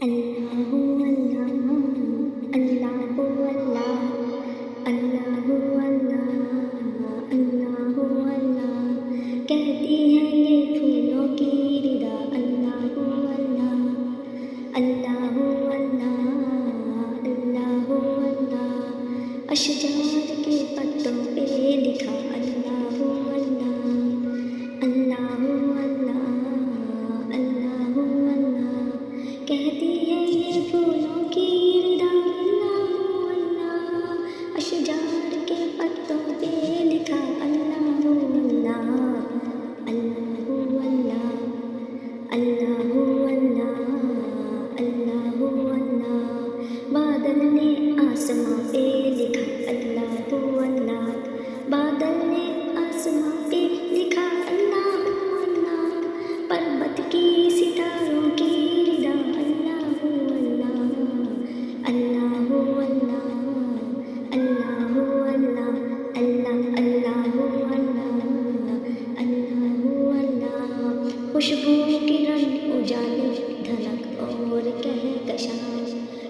اللہ اللہ اللہ اللہ اللہ اللہ اللہ کہتی ہے یہ پھولوں کی ردا اللہ اللہ اللہ اللہ اللہ اشجار کے پتوں پہ لکھا اللہ اللہ اللہ اللہ اللہ اللہ کہتی ہے یہ پھولوں کی ردا اللہ اللہ اشجار کے پتوں پہ لکھا اللہ اللہ اللہ اللہ اللہ اللہ اللہ بادل نے آسماں پہ لکھا اللہ اللہ بادل نے آسماں پہ لکھا اللہ اللہ پربت کی ستاروں کی ردا اللہ اللہ اللہ اللہ اللہ اللہ اللہ اللہ اللہ خوشبو کی رنگ اجالے دھنک اور کہکشاں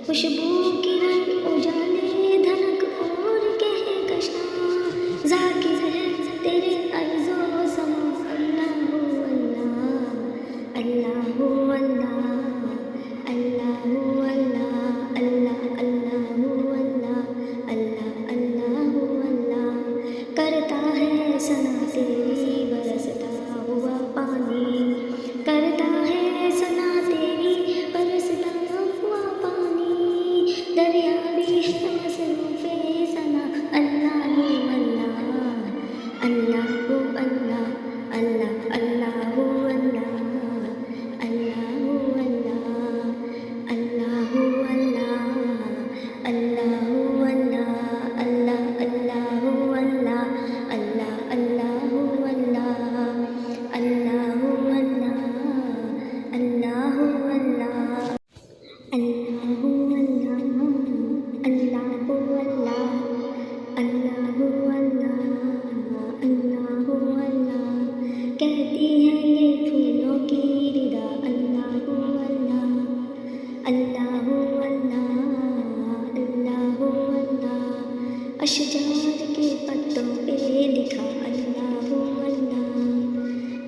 خوشبو کی رنگ اجالے دھنک اور کہکشاں ذاکر ہے تیرے عرض و سما اللہ اللہ اللہ اللہ اللہ اللہ اللہ اللہ اللہ اللہ کرتا ہے ثنا تیری برستا ہوا پانی کرتا ہے ثنا تیری برستا ہوا پانی دریا بھی ہے مصروف ثنا اللہ اللہ اللہ اللہ اللہ اللہ اللہ اللہ اللہ اللہ اللہ اللہ کہتی ہے یہ پھولوں کی ردا اللہ اللہ اللہ اللہ اشجار کے پتوں پہ لکھا اللہ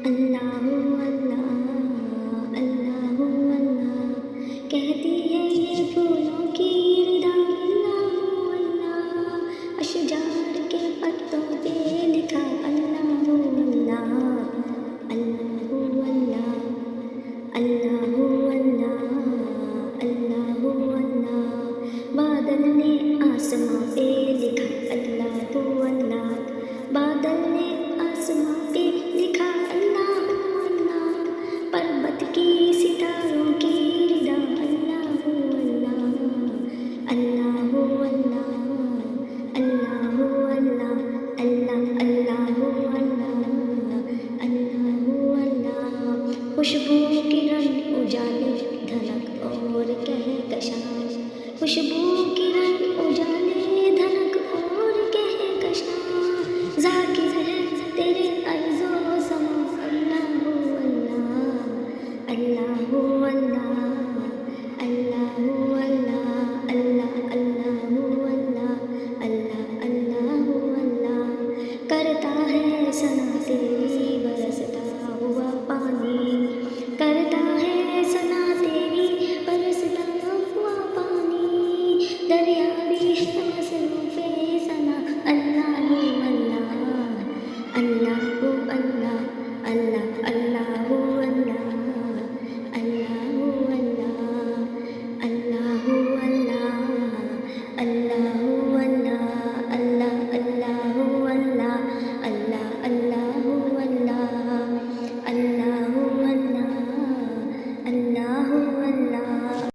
اللہ اللہ اللہ اللہ کہتی ہے یہ پھولوں کی ردا اللہ اللہ اشجار کے پتوں پہ لکھا اللہ اللہ اللہ اللہ اللہ اللہ بادل نے آسماں پہ لکھا اللہ اللہ بادل نے آسماں پہ لکھا اللہ اللہ پربت کی ستاروں کی ردا اللہ اللہ اللہ اللہ اللہ اللہ اللہ خوشبو کی رنگ اجالے دھنک اور کہکشاں خوشبو کی رنگ اجالے